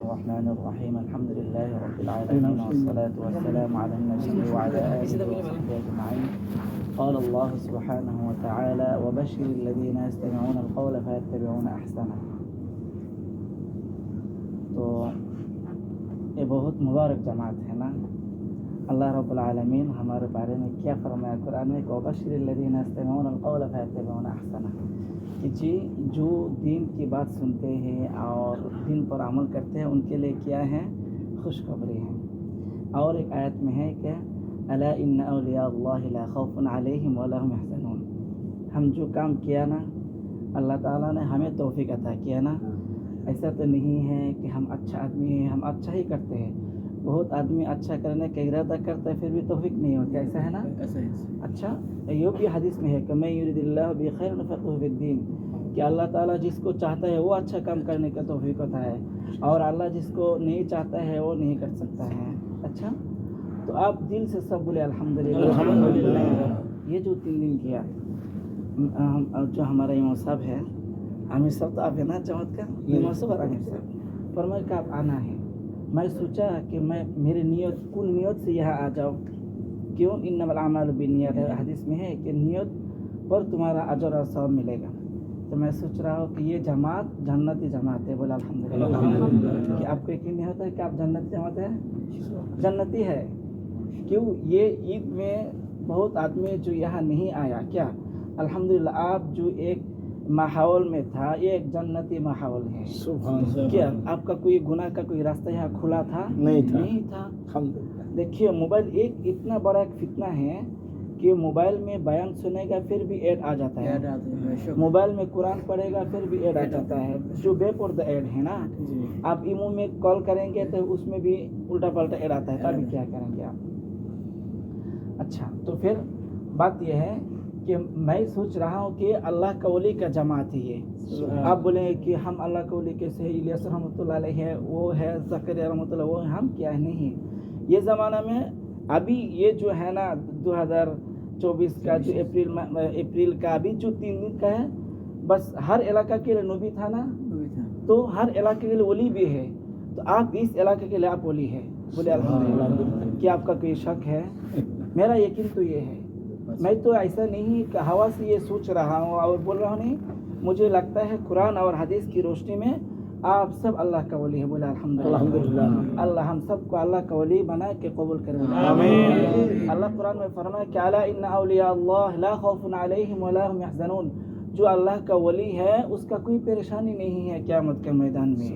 الرحمن الرحيم الحمد لله رب العالمين والصلاة والسلام على النبي وعلى آله وصحبه أجمعين. قال الله سبحانه وتعالى وبشر الذين يستمعون القول فيتبعون أحسنه. تو یہ بہت مبارک جماعت ہے نا. اللہ رب العالمین ہمارے بارے میں کیا فرمایا قرآن میں کہ وبشر الذین یستمعون القول فیتبعون احسنہ، کہ جی جو دین کی بات سنتے ہیں اور دین پر عمل کرتے ہیں ان کے لیے کیا ہے؟ خوشخبری ہے. اور ایک آیت میں ہے کہ الا ان اولیاء اللہ لا خوف علیہم ولا هم يحزنون. ہم جو کام کیا نا اللہ تعالیٰ نے ہمیں توفیق عطا کیا نا. ایسا تو نہیں ہے کہ ہم اچھا آدمی ہیں ہم اچھا ہی کرتے ہیں. بہت آدمی اچھا کرنے کا ارادہ کرتا ہے پھر بھی توفیق نہیں ہوتا. ایسا ہے نا. اچھا یہ بھی حدیث میں ہے کہ میں یرید اللہ بخیر یفقهہ فی الدین، کہ اللہ تعالیٰ جس کو چاہتا ہے وہ اچھا کام کرنے کا توفیق ہوتا ہے اور اللہ جس کو نہیں چاہتا ہے وہ نہیں کر سکتا ہے. اچھا تو آپ دل سے سب بولے الحمدللہ. یہ جو 3 دن کیا جو ہمارا امام صاحب ہے عامر صاحب، تو آپ ہے نا جماعت کا امام صاحب اور عامر صاحب فرمائے کہ آپ آنا ہے. میں سوچا کہ میں میری نیت کل نیت سے یہاں آ جاؤ. کیوں؟ انما الاعمال بالنیات ہے، حدیث میں ہے کہ نیت پر تمہارا اجر اور ثواب ملے گا. تو میں سوچ رہا ہوں کہ یہ جماعت جنتی جماعت ہے. بولا الحمدللہ. کہ آپ کو یقین نہیں ہوتا ہے کہ آپ جنتی جماعت ہے؟ جنتی ہے. کیوں؟ یہ عید میں بہت آدمی جو یہاں نہیں آیا، کیا الحمدللہ آپ جو ایک ماحول میں تھا یہ ایک جنتی ماحول ہے. کیا آپ کا کوئی گناہ کا کوئی راستہ یہاں کھلا تھا؟ نہیں تھا. دیکھیے موبائل ایک اتنا بڑا ایک فتنہ ہے کہ موبائل میں بیان سنے گا پھر بھی ایڈ آ جاتا ہے. موبائل میں قرآن پڑھے گا پھر بھی ایڈ آ جاتا ہے. جو بے پردہ ایڈ ہے نا. آپ ایمو میں کال کریں گے تو اس میں بھی الٹا پلٹا ایڈ آتا ہے. تبھی کیا کریں گے آپ؟ اچھا تو پھر بات یہ ہے کہ میں سوچ رہا ہوں کہ اللہ کا ولی کا جماعت ہی ہے. آپ بولیں گے کہ ہم اللہ کا ولی کیسے ہے؟ الیاس رحمۃ اللہ علیہ ہے، وہ ہے زکریا رحمۃ اللہ، وہ ہم کیا ہے؟ نہیں. یہ زمانہ میں ابھی یہ جو ہے نا 2024 کا جو اپریل کا ابھی جو 3 دن کا ہے، بس ہر علاقہ کے لیے نبی تھا نا، تو ہر علاقے کے لیے ولی بھی ہے. تو آپ اس علاقے کے لیے آپ ولی ہے. بولے الحمدللہ. کیا آپ کا کوئی شک ہے؟ میرا یقین تو یہ ہے. میں تو ایسا نہیں کہ ہوا سے یہ سوچ رہا ہوں اور بول رہا ہوں، نہیں. مجھے لگتا ہے قرآن اور حدیث کی روشنی میں آپ سب اللہ کا ولی ہے. بولے الحمدللہ. اللہ ہم سب کو اللہ کا ولی بنا کے قبول کرے. آمین. اللہ قرآن میں فرمایا کہ الا ان اولیاء اللہ لا خوف علیہم ولا هم يحزنون. جو اللہ کا ولی ہے اس کا کوئی پریشانی نہیں ہے قیامت کے میدان میں.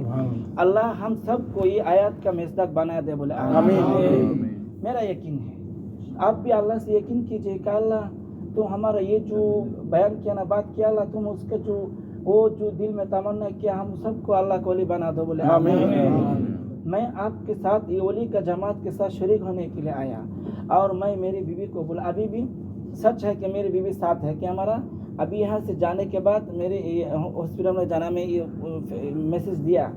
اللہ ہم سب کو یہ آیات کا مصداق بنا دے. بولے آمین. میرا یقین ہے. آپ بھی اللہ سے یقین کیجئے کہ اللہ تو ہمارا یہ جو بیان کیا نا بات کیا، اللہ تم اس کا وہ جو دل میں تمنا کیا ہم سب کو اللہ کو ولی بنا دو. بولے آمین. میں آپ کے ساتھ یہ ولی کا جماعت کے ساتھ شریک ہونے کے لیے آیا. اور میں میری بیوی کو بولا، ابھی بھی سچ ہے کہ میری بیوی ساتھ ہے کہ ہمارا ابھی یہاں سے جانے کے بعد میرے ہاسپٹل میں جانا میں یہ میسج دیا.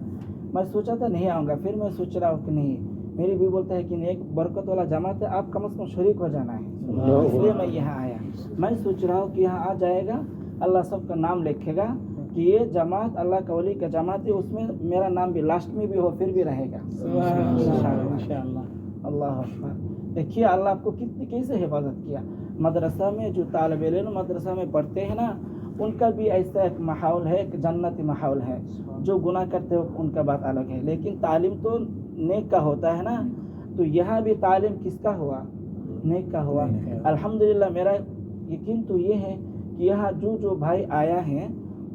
میں سوچا تھا نہیں آؤں گا، پھر میں سوچ رہا ہوں کہ نہیں. میری بھی بولتا ہے کہ ایک برکت والا جماعت ہے، آپ کم از کم شریک ہو جانا ہے. اس لیے میں یہاں آیا. میں سوچ رہا ہوں کہ یہاں آ جائے گا اللہ سب کا نام لکھے گا کہ یہ جماعت اللہ کا ولی کا جماعت ہے. اس میں میرا نام بھی لاسٹ میں بھی ہو پھر بھی رہے گا انشاءاللہ. اللہ اکبر. دیکھیے اللہ آپ کو کیسے حفاظت کیا. مدرسہ میں جو طالب علم مدرسہ میں پڑھتے ہیں نا ان کا بھی ایسا ایک ماحول ہے، ایک جنتی ماحول ہے. جو گناہ کرتے ہو ان کا بات الگ ہے، لیکن تعلیم تو نیک کا ہوتا ہے نا. تو یہاں بھی تعلیم کس کا ہوا؟ نیک کا ہوا. الحمدللہ. میرا یقین تو یہ ہے کہ یہاں جو بھائی آیا ہے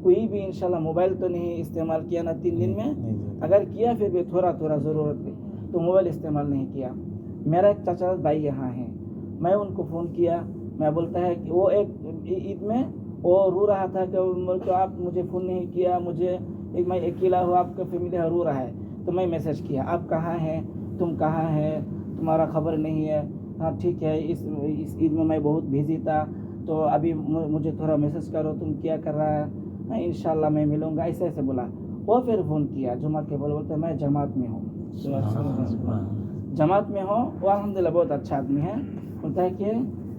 کوئی بھی انشاءاللہ موبائل تو نہیں استعمال کیا نا 3 دن میں. اگر کیا پھر بھی تھوڑا ضرورت ہے تو موبائل استعمال نہیں کیا. میرا ایک چچا بھائی یہاں ہیں، میں ان کو فون کیا. میں بولتا ہے کہ وہ ایک عید میں وہ رو رہا تھا کہ آپ مجھے فون نہیں کیا، مجھے میں اکیلا ہوں، آپ کا فیملی رو رہا ہے. تو میں میسج کیا آپ کہاں ہیں، تم کہاں ہے، تمہارا خبر نہیں ہے. ہاں ٹھیک ہے، اس عید میں بہت بزی تھا تو ابھی مجھے تھوڑا میسج کرو تم کیا کر رہا ہے. انشاءاللہ میں ملوں گا. ایسے بولا. وہ پھر فون کیا جمعہ کے بولتے میں جماعت میں ہوں. جماعت میں ہوں. وہ الحمدللہ بہت اچھا آدمی ہے. بولتا ہے کہ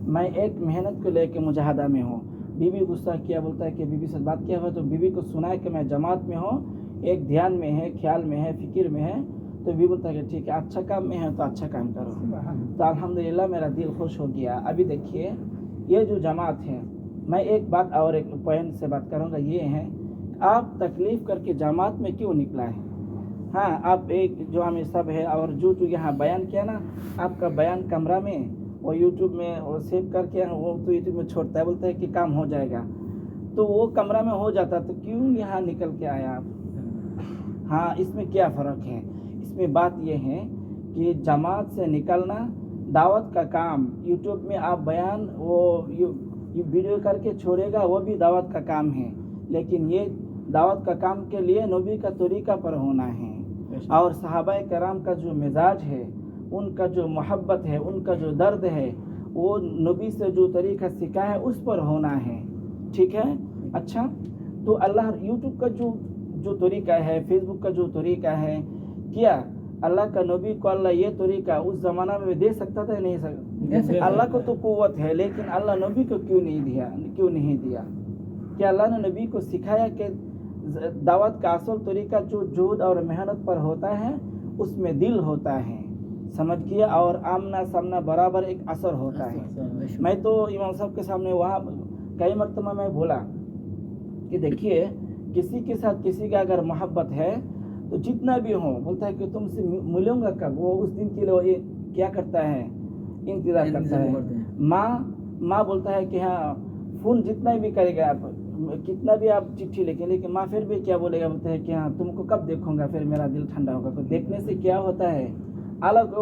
میں ایک محنت کو لے کے مجاہدہ میں ہوں. بیوی غصہ کیا، بولتا ہے کہ بیوی سے بات کیا ہوا تو بیوی کو سنا ہے کہ میں جماعت میں ہوں ایک دھیان میں ہے، خیال میں ہے، فکر میں ہے، تو بھی بولتا ہے کہ ٹھیک ہے اچھا کام میں ہے تو اچھا کام کرو. تو الحمدللہ میرا دل خوش ہو گیا. ابھی دیکھیے یہ جو جماعت ہے، میں ایک بات اور ایک پوائنٹ سے بات کروں گا، یہ ہے آپ تکلیف کر کے جماعت میں کیوں نکلا ہے؟ ہاں آپ ایک جو ہمیں سب ہے اور جو یہاں بیان کیا نا، آپ کا بیان کمرہ میں وہ یوٹیوب میں وہ سیو کر کے وہ تو یوٹیوب میں چھوڑتا ہے، بولتا ہے کہ کام ہو جائے گا، تو وہ کمرہ میں ہو جاتا تو کیوں یہاں نکل کے آیا آپ؟ ہاں اس میں کیا فرق ہے؟ اس میں بات یہ ہے کہ جماعت سے نکلنا، دعوت کا کام یوٹیوب میں آپ بیان وہ ویڈیو کر کے چھوڑے گا، وہ بھی دعوت کا کام ہے، لیکن یہ دعوت کا کام کے لیے نبی کا طریقہ پر ہونا ہے، اور صحابہ کرام کا جو مزاج ہے، ان کا جو محبت ہے، ان کا جو درد ہے، وہ نبی سے جو طریقہ سیکھا ہے اس پر ہونا ہے. ٹھیک ہے. اچھا تو اللہ یوٹیوب کا جو طریقہ ہے، فیس بک کا جو طریقہ ہے، کیا اللہ کا نبی کو اللہ یہ طریقہ اس زمانہ میں دے سکتا تھا نہیں سکتا؟ اللہ کو تو قوت ہے، لیکن اللہ نبی کو کیوں نہیں دیا؟ کہ اللہ نے نبی کو سکھایا کہ دعوت کا اصل طریقہ جو جہد اور محنت پر ہوتا ہے اس میں دل ہوتا ہے، سمجھ گیا، اور آمنا سامنا برابر ایک اثر ہوتا ہے. میں تو امام صاحب کے سامنے وہاں کئی مرتبہ میں بولا کہ دیکھیے کسی کے ساتھ کسی کا اگر محبت ہے تو جتنا بھی ہو، بولتا ہے کہ تم سے ملوں گا کب، وہ اس دن کے لیے کیا کرتا ہے، انتظار کرتا ہے. ماں بولتا ہے کہ ہاں فون جتنا بھی کرے گا، آپ کتنا بھی آپ چٹھی لکھیں، لیکن ماں پھر بھی کیا بولے گا، بولتا ہے کہ ہاں تم کو کب دیکھوں گا، پھر میرا دل ٹھنڈا ہوگا. تو دیکھنے سے کیا ہوتا ہے، الگ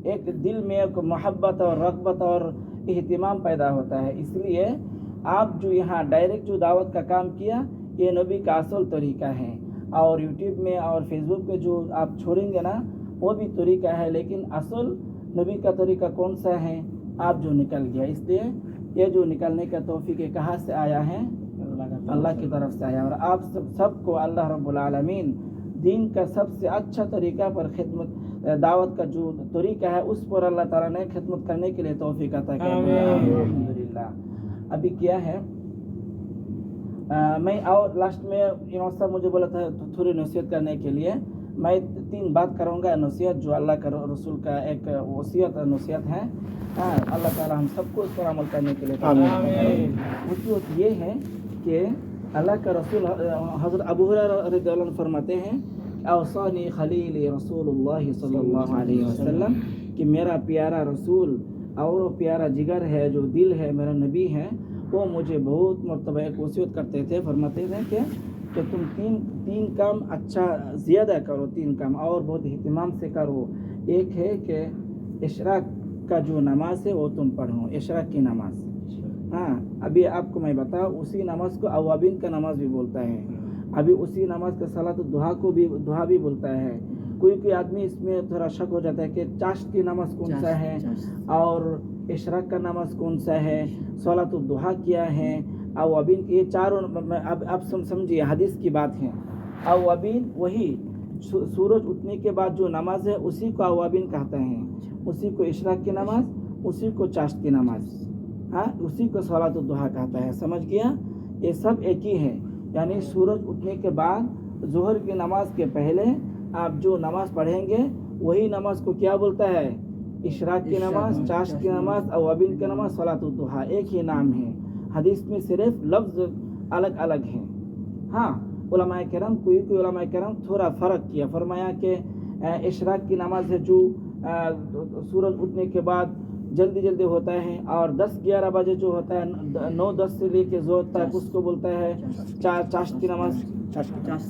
ایک دل میں ایک محبت اور رغبت اور اہتمام پیدا ہوتا ہے. اس لیے آپ جو یہاں ڈائریکٹ جو دعوت کا کام کیا، یہ نبی کا اصل طریقہ ہے، اور یوٹیوب میں اور فیس بک پہ جو آپ چھوڑیں گے نا وہ بھی طریقہ ہے، لیکن اصل نبی کا طریقہ کون سا ہے؟ آپ جو نکل گیا. اس لیے یہ جو نکلنے کا توفیق کہاں سے آیا ہے؟ اللہ کی طرف سے آیا. اور آپ سب کو اللہ رب العالمین دین کا سب سے اچھا طریقہ پر خدمت، دعوت کا جو طریقہ ہے اس پر اللہ تعالیٰ نے خدمت کرنے کے لیے توفیق عطا کیا. الحمدللہ. ابھی کیا ہے، میں اور لاسٹ میں امام صاحب مجھے بولا تھا تھوڑی نصیحت کرنے کے لیے، میں 3 بات کروں گا نصیحت جو اللہ کا رسول کا ایک وصیت نصیحت ہے. ہاں اللہ تعالیٰ ہم سب کو اس پر عمل کرنے کے لیے. وصیت یہ ہے کہ اللہ کا رسول حضرت ابو ہریرہ رضی اللہ عنہ فرماتے ہیں، اوصانی خلیلی رسول اللہ صلی اللہ علیہ وسلم، کہ میرا پیارا رسول اور وہ پیارا جگر ہے، جو دل ہے، میرا نبی ہے، وہ مجھے بہت مرتبہ ایک وصیت کرتے تھے، فرماتے تھے کہ تم تین کام اچھا زیادہ کرو، 3 کام اور بہت اہتمام سے کرو. ایک ہے کہ اشراق کا جو نماز ہے وہ تم پڑھو، اشراق کی نماز. ہاں ابھی آپ کو میں بتاؤں، اسی نماز کو اوابین کا نماز بھی بولتا ہے. ابھی اسی نماز کا صلاۃ الضحیٰ کو بھی دعا بھی بولتا ہے. کوئی آدمی اس میں تھوڑا شک ہو جاتا ہے کہ چاشت کی نماز کون سا ہے اور اشراق کا نماز کون سا ہے، صلاۃ الضحیٰ کیا ہے، اوابین. یہ چاروں اب سمجھیے حدیث کی بات ہے. اوابین وہی سورج اٹھنے کے بعد جو نماز ہے اسی کو اوابین کہتے ہیں، اسی کو اشراق کی نماز، اسی کو چاشت کی نماز، ہاں اسی کو صلاۃ الضحیٰ کہتا ہے. سمجھ گیا؟ یہ سب ایک ہی ہے. یعنی سورج اٹھنے کے بعد ظہر کی نماز کے پہلے آپ جو نماز پڑھیں گے وہی نماز کو کیا بولتا ہے؟ اشراق کی نماز، چاشت کی نماز، اوابین کی نماز، صلاۃ الضحیٰ. ایک ہی نام ہے. حدیث میں صرف لفظ الگ الگ ہیں. ہاں علماء کرام کوئی علماء کرام تھوڑا فرق کیا، فرمایا کہ اشراق کی نماز ہے جو سورج اٹھنے کے بعد جلدی ہوتا ہے، اور 10-11 بجے جو ہوتا ہے 9-10 سے لے کے زور تک اس کو بولتا ہے چاشت کی نماز.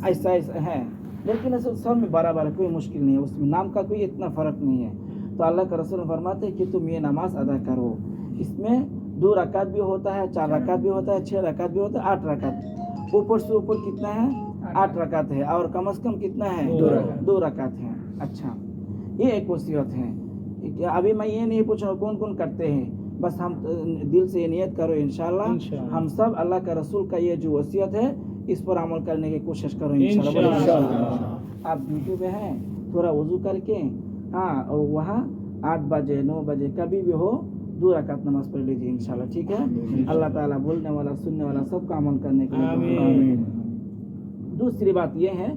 ایسا ہے، لیکن سب میں برابر، کوئی مشکل نہیں ہے، اس میں نام کا کوئی اتنا فرق نہیں ہے. تو اللہ کا رسول فرماتے ہیں کہ تم یہ نماز ادا کرو. اس میں 2 رکعت بھی ہوتا ہے، 4 رکعت بھی ہوتا ہے، 6 رکعت بھی ہوتا ہے، 8 رکعت. اوپر سے اوپر کتنا ہے؟ 8 رکعت ہے، اور کم از کم کتنا ہے؟ 2 رکعت ہے. اچھا یہ ایک وصیت ہے. ابھی میں یہ نہیں پوچھ رہا کون کون کرتے ہیں، بس ہم دل سے یہ نیت کرو انشاءاللہ ہم سب اللہ کا رسول کا یہ جو وصیت ہے اس پر عمل کرنے کی کوشش کرو انشاءاللہ. آپ ڈیوٹی پہ ہیں، تھوڑا وضو کر کے ہاں وہاں 8 بجے 9 بجے کبھی بھی ہو 2 رکعت نماز پڑھ لیجیے انشاءاللہ. ٹھیک ہے؟ اللہ تعالیٰ بولنے والا سننے والا سب کا عمل کرنے کے لیے. دوسری بات یہ ہے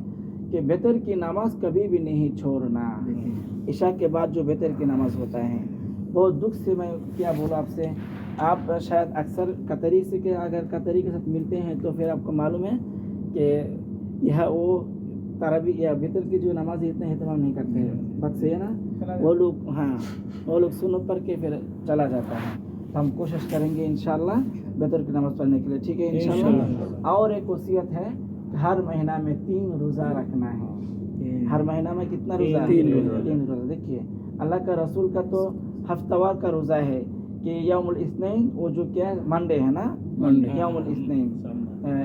کہ بطر کی نماز کبھی بھی نہیں چھوڑنا. عشاء کے بعد جو بطر کی نماز ہوتا ہے بہت دکھ سے میں کیا بولوں آپ سے. آپ شاید اکثر قطری سے کہ اگر قطری کے ساتھ ملتے ہیں تو پھر آپ کو معلوم ہے کہ یہ وہ تراویح یا بطر کی جو نماز اتنا اہتمام نہیں کرتے ہیں. بات صحیح ہے نا. وہ لوگ سنو پڑھ کے پھر چلا جاتا ہے. تو ہم کوشش کریں گے انشاءاللہ بطر کی نماز پڑھنے کے لیے. ٹھیک ہے انشاءاللہ. اور ایک وصیت ہے کہ ہر مہینہ میں 3 روزہ رکھنا ہے. ہر مہینہ میں کتنا روزہ؟ 3 روزہ. دیکھیے اللہ کا رسول کا تو ہفتہ وار کا روزہ ہے کہ یوم الاثنین وہ جو کیا منڈے ہے نا, یوم الاثنین,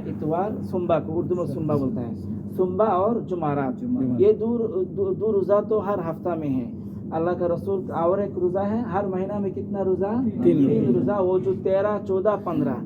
اتوار, سنبا کو اردو میں سنبا بولتا ہے, سنبا اور جمعرات. یہ دو روزہ تو ہر ہفتہ میں ہے. اللہ کا رسول اور ایک روزہ ہے ہر مہینہ میں کتنا روزہ؟ 3 روزہ, وہ جو 13, 14, 15.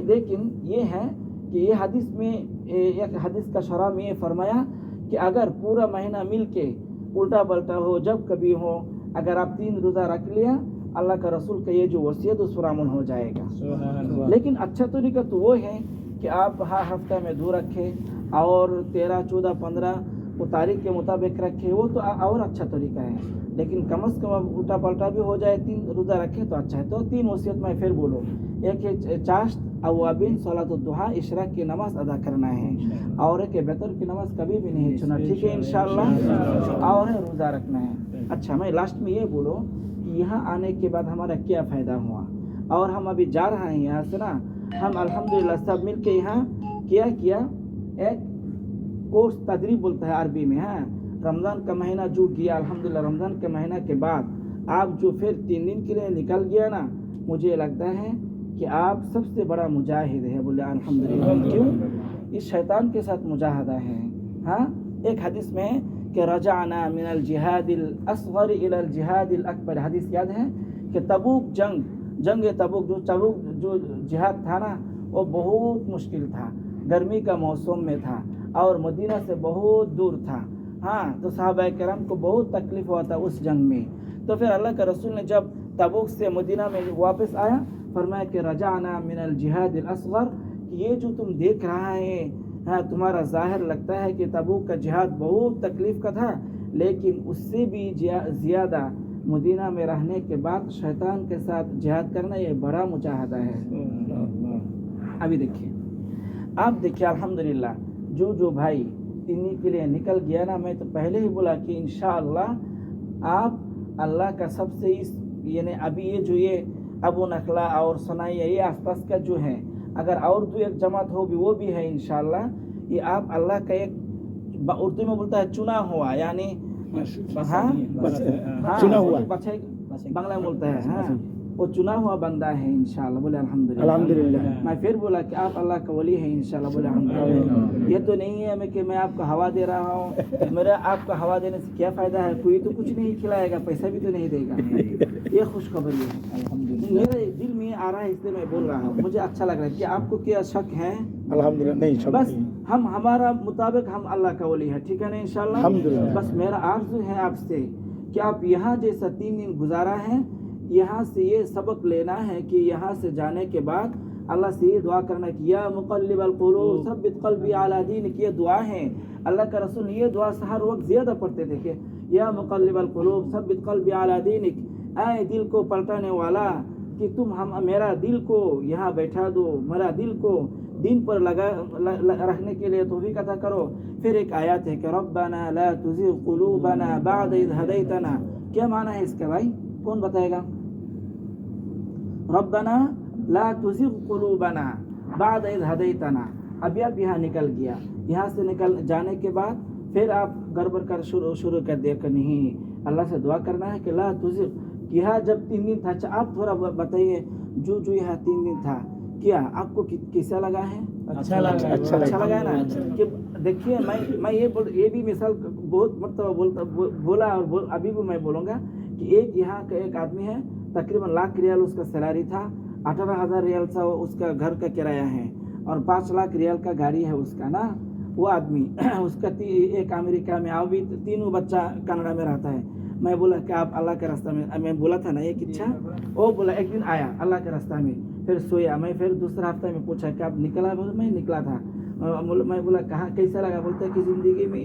لیکن یہ ہے کہ یہ حدیث میں ایک حدیث کا شرح میں یہ فرمایا کہ اگر پورا مہینہ مل کے الٹا پلٹا ہو جب کبھی ہو, اگر آپ 3 روزہ رکھ لیا اللہ کا رسول کا یہ جو وصیت اس پر عمل ہو جائے گا. لیکن اچھا طریقہ تو وہ ہے کہ آپ ہر ہفتہ میں 2 رکھے اور 13, 14, 15 وہ تاریخ کے مطابق رکھے, وہ تو اور اچھا طریقہ ہے. لیکن کم از کم الٹا پلٹا بھی ہو جائے 3 روزہ رکھے تو اچھا ہے. تو 3 وصیت میں پھر بولو. ایک ہے چاشت, اوابین, صلاۃ الضحیٰ, اشراق کی نماز ادا کرنا ہے, اور ایک بطر کی نماز کبھی بھی نہیں چھوڑنا. ٹھیک ہے انشاءاللہ. اور روزہ رکھنا ہے. اچھا میں لاسٹ میں یہ بولو کہ یہاں آنے کے بعد ہمارا کیا فائدہ ہوا, اور ہم ابھی جا رہے ہیں یہاں سے نا. ہم الحمدللہ سب مل کے یہاں کیا ایک کورس تدریب بولتا ہے عربی میں. رمضان کا مہینہ جو گیا الحمدللہ, رمضان کے مہینہ کے بعد آپ جو پھر 3 دن کے لیے نکل گیا نا, مجھے لگتا ہے کہ آپ سب سے بڑا مجاہد ہے. بولے الحمدللہ. کیوں؟ اس شیطان کے ساتھ مجاہدہ ہے. ایک حدیث میں کہ رجعنا من الجہاد الاصغر الى الجہاد الاکبر, حدیث یاد ہے کہ تبوک جنگ تبوک جو جہاد تھا نا وہ بہت مشکل تھا, گرمی کا موسم میں تھا اور مدینہ سے بہت دور تھا. تو صحابہ کرام کو بہت تکلیف ہوا تھا اس جنگ میں. تو پھر اللہ کے رسول نے جب تبوک سے مدینہ میں واپس آیا فرمایا کہ رجعنا من الجہاد الاصغر, کہ یہ جو تم دیکھ رہا ہے تمہارا ظاہر لگتا ہے کہ تبوک کا جہاد بہت تکلیف کا تھا, لیکن اس سے بھی زیادہ مدینہ میں رہنے کے بعد شیطان کے ساتھ جہاد کرنا یہ بڑا مجاہدہ ہے. ابھی دیکھیے, آپ دیکھیے الحمدللہ جو بھائی 3 دن کے لیے نکل گیا نا, میں تو پہلے ہی بولا کہ انشاءاللہ آپ اللہ کا سب سے یعنی ابھی یہ ابو نخلا اور سنائیہ یہ آس پاس کا جو ہے, اگر اور 2 جماعت ہو بھی وہ بھی ہے انشاءاللہ. یہ آپ اللہ کا ایک اردو میں بولتا ہے چنا ہوا, یعنی چنا ہوا بنگلہ میں بولتا ہے وہ چنا ہوا بندہ ہے انشاءاللہ. بولے الحمدللہ. میں پھر بولا کہ آپ اللہ کا ولی ہے انشاءاللہ. بولے الحمدللہ. یہ تو نہیں ہے کہ میں آپ کو ہوا دے رہا ہوں, میرا آپ کو ہوا دینے سے کیا فائدہ ہے, کوئی تو کچھ نہیں کھلائے گا, پیسہ بھی تو نہیں دے گا. یہ خوشخبری ہے میرے دل میں آ رہا ہے, اس لیے میں بول رہا ہوں. مجھے اچھا لگ رہا ہے. کہ آپ کو کیا شک ہے؟ الحمدللہ نہیں. بس ہمارا مطابق ہم اللہ کا ولی ہے. ٹھیک ہے نا انشاءاللہ. بس میرا آرزو ہے آپ سے کہ آپ یہاں جیسا 3 دن گزارا ہے, یہاں سے یہ سبق لینا ہے کہ یہاں سے جانے کے بعد اللہ سے یہ دعا کرنا کہ یا مقلب القلوب ثبت قلبی علی دینک. یہ دعا ہے اللہ کا رسول یہ دعا ہر وقت زیادہ پڑھتے تھے کہ یا مقلب القلوب ثبت قلبی علی دینک, اے دل کو پلٹانے والا کہ تم میرا دل کو یہاں بیٹھا دو, میرا دل کو دین پر رکھنے کے لیے توفیق عطا کرو. پھر ایک آیات ہے کہ ربنا لا تزغ قلوبنا بعد اذ ہدیتنا. کیا معنی ہے اس کا بھائی, کون بتائے گا؟ ربنا لا تزغ قلوبنا بعد اذ ہدیتنا. ابھی آپ یہاں نکل گیا, یہاں سے نکل جانے کے بعد پھر آپ گڑبڑ کر شروع کر دیا کہ نہیں, اللہ سے دعا کرنا ہے کہ لا تزغ. یہاں جب 3 دن تھا, اچھا آپ تھوڑا بتائیے جو یہاں 3 دن تھا کیا آپ کو کیسا لگا ہے؟ اچھا لگا ہے نا. کہ دیکھیے میں یہ بھی مثال بہت مرتبہ بولا اور ابھی بھی میں بولوں گا کہ یہاں کا ایک آدمی ہے, تقریباً 1 لاکھ ریال اس کا سیلری تھا, 18,000 ریال سا اس کا گھر کا کرایہ ہے, اور 5 لاکھ ریال کا گاڑی ہے اس کا نا. وہ آدمی اس کا ایک امریکہ میں, بھی 3 بچہ کینیڈا میں رہتا ہے. میں بولا کہ آپ اللہ کے راستہ میں بولا تھا نا ایک اچھا, وہ بولا ایک دن آیا اللہ کے راستہ میں, پھر سویا. میں پھر دوسرا ہفتہ میں پوچھا کہ آپ نکلا؟ میں نکلا تھا. میں بولا کہاں کیسا لگا؟ بولتا ہے کہ زندگی میں